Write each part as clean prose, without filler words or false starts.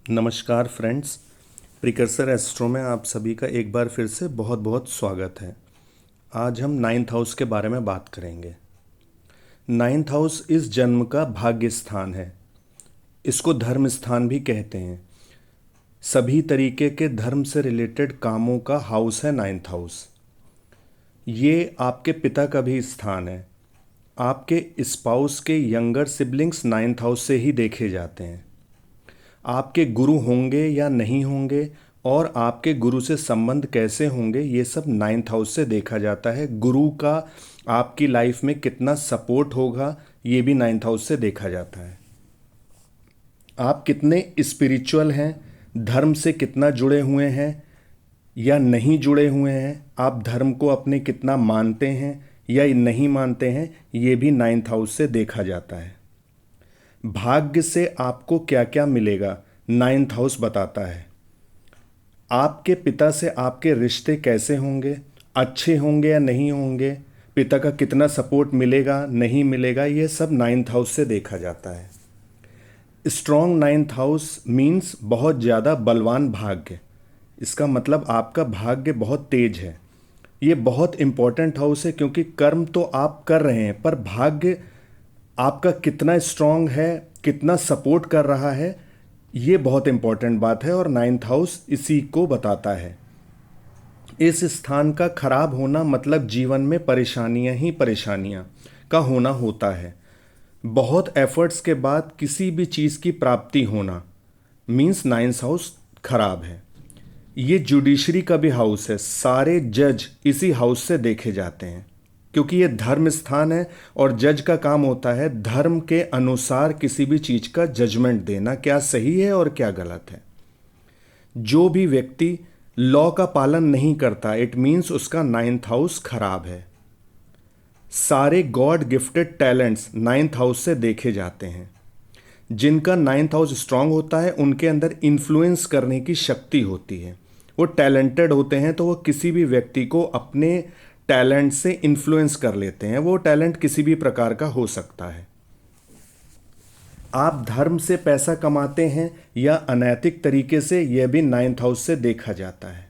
नमस्कार friends. Precursor astro में आप सभी का एक बार फिर से बहुत बहुत स्वागत है। आज हम नाइन्थ हाउस के बारे में बात करेंगे। नाइन्थ हाउस इस जन्म का भाग्य स्थान है। इसको धर्म स्थान भी कहते हैं। सभी तरीके के धर्म से रिलेटेड कामों का हाउस है नाइन्थ हाउस। ये आपके पिता का भी स्थान है। आपके स्पाउस के यंगर सिबलिंग्स नाइन्थ हाउस से ही देखे जाते हैं। आपके गुरु होंगे या नहीं होंगे और आपके गुरु से संबंध कैसे होंगे, ये सब नाइन्थ हाउस से देखा जाता है। गुरु का आपकी लाइफ में कितना सपोर्ट होगा, ये भी नाइन्थ हाउस से देखा जाता है। आप कितने स्पिरिचुअल हैं, धर्म से कितना जुड़े हुए हैं या नहीं जुड़े हुए हैं, आप धर्म को अपने कितना मानते हैं या नहीं मानते हैं, ये भी नाइन्थ हाउस से देखा जाता है। भाग्य से आपको क्या क्या मिलेगा, नाइन्थ हाउस बताता है। आपके पिता से आपके रिश्ते कैसे होंगे, अच्छे होंगे या नहीं होंगे, पिता का कितना सपोर्ट मिलेगा नहीं मिलेगा, ये सब नाइन्थ हाउस से देखा जाता है। स्ट्रॉन्ग नाइन्थ हाउस मीन्स बहुत ज़्यादा बलवान भाग्य। इसका मतलब आपका भाग्य बहुत तेज है। ये बहुत इंपॉर्टेंट हाउस है क्योंकि कर्म तो आप कर रहे हैं, पर भाग्य आपका कितना स्ट्रांग है, कितना सपोर्ट कर रहा है, ये बहुत इंपॉर्टेंट बात है और नाइन्थ हाउस इसी को बताता है। इस स्थान का खराब होना मतलब जीवन में परेशानियां ही परेशानियां का होना होता है। बहुत एफर्ट्स के बाद किसी भी चीज़ की प्राप्ति होना मीन्स नाइन्थ हाउस खराब है। ये जुडिशरी का भी हाउस है। सारे जज इसी हाउस से देखे जाते हैं क्योंकि ये धर्म स्थान है और जज का काम होता है धर्म के अनुसार किसी भी चीज़ का जजमेंट देना, क्या सही है और क्या गलत है। जो भी व्यक्ति लॉ का पालन नहीं करता, इट मीन्स उसका नाइन्थ हाउस खराब है। सारे God gifted talents ninth house से देखे जाते हैं। जिनका नाइन्थ हाउस स्ट्रांग होता है उनके अंदर इन्फ्लुएंस करने की शक्ति होती है। वो टैलेंटेड होते हैं तो वो किसी भी व्यक्ति को अपने टैलेंट से इन्फ्लुएंस कर लेते हैं। वो टैलेंट किसी भी प्रकार का हो सकता है। आप धर्म से पैसा कमाते हैं या अनैतिक तरीके से, यह भी नाइन्थ हाउस से देखा जाता है।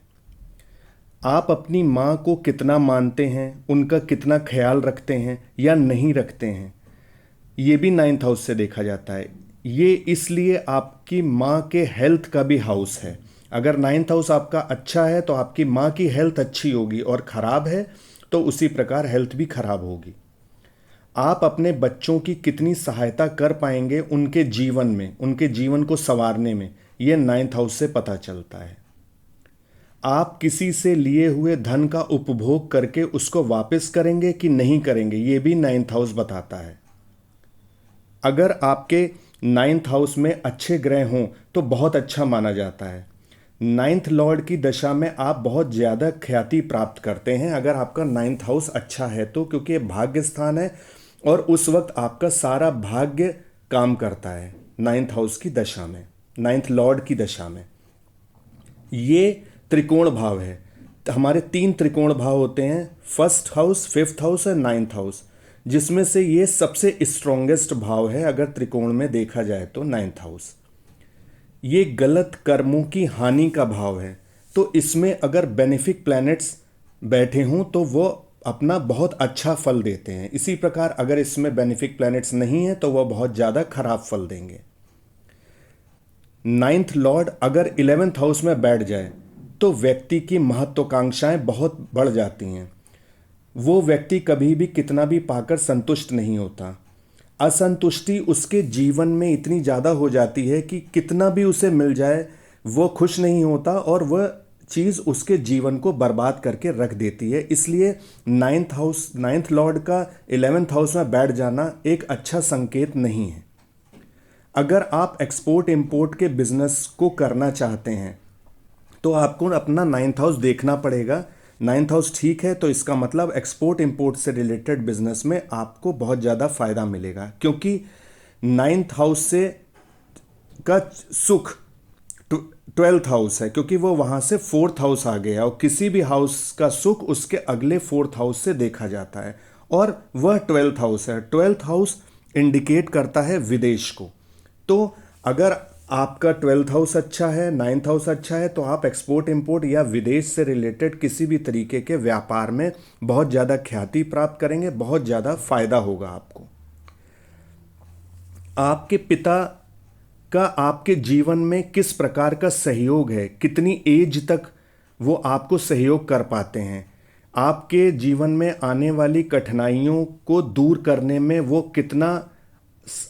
आप अपनी माँ को कितना मानते हैं, उनका कितना ख्याल रखते हैं या नहीं रखते हैं, ये भी नाइन्थ हाउस से देखा जाता है। ये इसलिए आपकी माँ के हेल्थ का भी हाउस है। अगर नाइन्थ हाउस आपका अच्छा है तो आपकी माँ की हेल्थ अच्छी होगी और ख़राब है तो उसी प्रकार हेल्थ भी खराब होगी। आप अपने बच्चों की कितनी सहायता कर पाएंगे उनके जीवन में, उनके जीवन को संवारने में, ये नाइन्थ हाउस से पता चलता है। आप किसी से लिए हुए धन का उपभोग करके उसको वापस करेंगे कि नहीं करेंगे, ये भी नाइन्थ हाउस बताता है। अगर आपके नाइन्थ हाउस में अच्छे ग्रह हों तो बहुत अच्छा माना जाता है। नाइन्थ लॉर्ड की दशा में आप बहुत ज़्यादा ख्याति प्राप्त करते हैं अगर आपका नाइन्थ हाउस अच्छा है तो, क्योंकि ये भाग्य स्थान है और उस वक्त आपका सारा भाग्य काम करता है नाइन्थ हाउस की दशा में, नाइन्थ लॉर्ड की दशा में। ये त्रिकोण भाव है। हमारे 3 त्रिकोण भाव होते हैं, फर्स्ट हाउस, फिफ्थ हाउस और नाइन्थ हाउस, जिसमें से ये सबसे स्ट्रॉन्गेस्ट भाव है अगर त्रिकोण में देखा जाए तो नाइन्थ हाउस। ये गलत कर्मों की हानि का भाव है, तो इसमें अगर बेनिफिक प्लैनेट्स बैठे हों तो वो अपना बहुत अच्छा फल देते हैं। इसी प्रकार अगर इसमें बेनिफिक प्लैनेट्स नहीं हैं तो वह बहुत ज़्यादा खराब फल देंगे। नाइन्थ लॉर्ड अगर 11th हाउस में बैठ जाए तो व्यक्ति की महत्वाकांक्षाएं बहुत बढ़ जाती हैं। वो व्यक्ति कभी भी कितना भी पाकर संतुष्ट नहीं होता। असंतुष्टि उसके जीवन में इतनी ज़्यादा हो जाती है कि कितना भी उसे मिल जाए वो खुश नहीं होता और वह चीज़ उसके जीवन को बर्बाद करके रख देती है। इसलिए नाइन्थ लॉर्ड का 11th हाउस में बैठ जाना एक अच्छा संकेत नहीं है। अगर आप एक्सपोर्ट इंपोर्ट के बिजनेस को करना चाहते हैं तो आपको अपना नाइन्थ हाउस देखना पड़ेगा। नाइन्थ हाउस ठीक है तो इसका मतलब एक्सपोर्ट इंपोर्ट से रिलेटेड बिजनेस में आपको बहुत ज़्यादा फायदा मिलेगा, क्योंकि नाइन्थ हाउस से का सुख 12th हाउस है, क्योंकि वो वहाँ से 4th हाउस आ गया और किसी भी हाउस का सुख उसके अगले 4th हाउस से देखा जाता है और वह 12th हाउस है। 12th हाउस इंडिकेट करता है विदेश को। तो अगर आपका 12th हाउस अच्छा है, 9th हाउस अच्छा है, तो आप एक्सपोर्ट इंपोर्ट या विदेश से रिलेटेड किसी भी तरीके के व्यापार में बहुत ज़्यादा ख्याति प्राप्त करेंगे, बहुत ज़्यादा फायदा होगा आपको। आपके पिता का आपके जीवन में किस प्रकार का सहयोग है, कितनी एज तक वो आपको सहयोग कर पाते हैं, आपके जीवन में आने वाली कठिनाइयों को दूर करने में वो कितना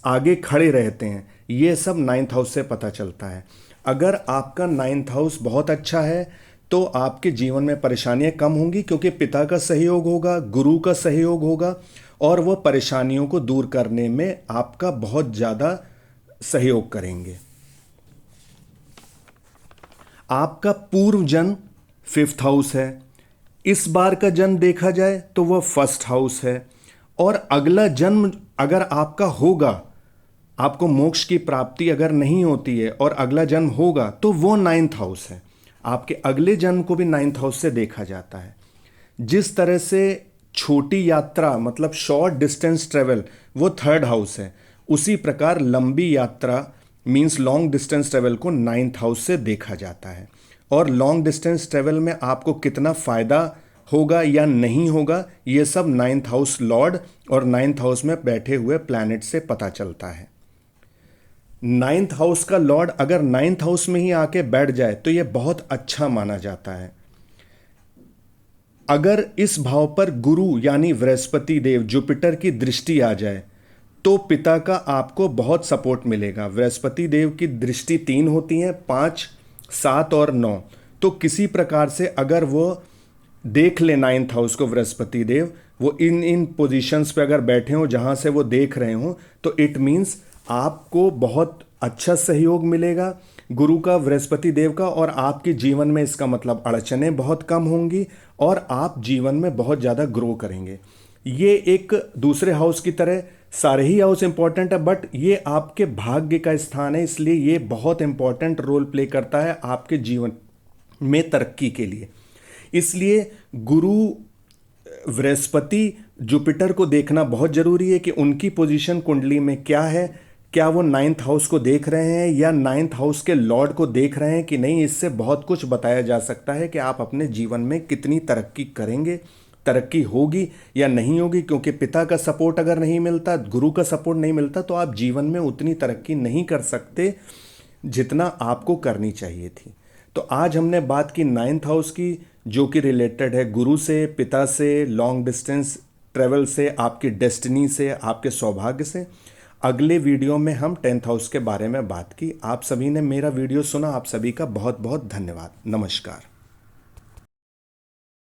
आगे खड़े रहते हैं, ये सब 9th हाउस से पता चलता है। अगर आपका 9th हाउस बहुत अच्छा है तो आपके जीवन में परेशानियां कम होंगी, क्योंकि पिता का सहयोग होगा, गुरु का सहयोग होगा, और वह परेशानियों को दूर करने में आपका बहुत ज़्यादा सहयोग करेंगे। आपका पूर्व जन्म 5th हाउस है, इस बार का जन्म देखा जाए तो वह 1st हाउस है, और अगला जन्म अगर आपका होगा, आपको मोक्ष की प्राप्ति अगर नहीं होती है और अगला जन्म होगा तो वो 9th हाउस है। आपके अगले जन्म को भी 9th हाउस से देखा जाता है। जिस तरह से छोटी यात्रा मतलब शॉर्ट डिस्टेंस ट्रेवल वो 3rd हाउस है, उसी प्रकार लंबी यात्रा मींस लॉन्ग डिस्टेंस ट्रेवल को 9th हाउस से देखा जाता है। और लॉन्ग डिस्टेंस ट्रेवल में आपको कितना फ़ायदा होगा या नहीं होगा, ये सब 9th हाउस लॉर्ड और 9th हाउस में बैठे हुए प्लैनेट से पता चलता है। 9th हाउस का लॉर्ड अगर 9th हाउस में ही आके बैठ जाए तो यह बहुत अच्छा माना जाता है। अगर इस भाव पर गुरु यानी बृहस्पति देव जुपिटर की दृष्टि आ जाए तो पिता का आपको बहुत सपोर्ट मिलेगा। बृहस्पति देव की दृष्टि 3 होती हैं, 5, 7 और 9। तो किसी प्रकार से अगर वो देख ले 9th हाउस को बृहस्पति देव, वो इन पोजीशंस पे अगर बैठे हों जहाँ से वो देख रहे हों, तो इट मीन्स आपको बहुत अच्छा सहयोग मिलेगा गुरु का, बृहस्पति देव का, और आपके जीवन में इसका मतलब अड़चनें बहुत कम होंगी और आप जीवन में बहुत ज़्यादा ग्रो करेंगे। ये एक दूसरे हाउस की तरह सारे ही हाउस इंपॉर्टेंट है, बट ये आपके भाग्य का स्थान है, इसलिए ये बहुत इंपॉर्टेंट रोल प्ले करता है आपके जीवन में तरक्की के लिए। इसलिए गुरु बृहस्पति जुपिटर को देखना बहुत जरूरी है कि उनकी पोजीशन कुंडली में क्या है, क्या वो 9th हाउस को देख रहे हैं या 9th हाउस के लॉर्ड को देख रहे हैं कि नहीं। इससे बहुत कुछ बताया जा सकता है कि आप अपने जीवन में कितनी तरक्की करेंगे, तरक्की होगी या नहीं होगी। क्योंकि पिता का सपोर्ट अगर नहीं मिलता, गुरु का सपोर्ट नहीं मिलता, तो आप जीवन में उतनी तरक्की नहीं कर सकते जितना आपको करनी चाहिए थी। तो आज हमने बात की 9th हाउस की, जो कि रिलेटेड है गुरु से, पिता से, लॉन्ग डिस्टेंस ट्रेवल से, आपकी डेस्टिनी से, आपके सौभाग्य से। अगले वीडियो में हम 10th हाउस के बारे में बात की। आप सभी ने मेरा वीडियो सुना, आप सभी का बहुत बहुत धन्यवाद। नमस्कार।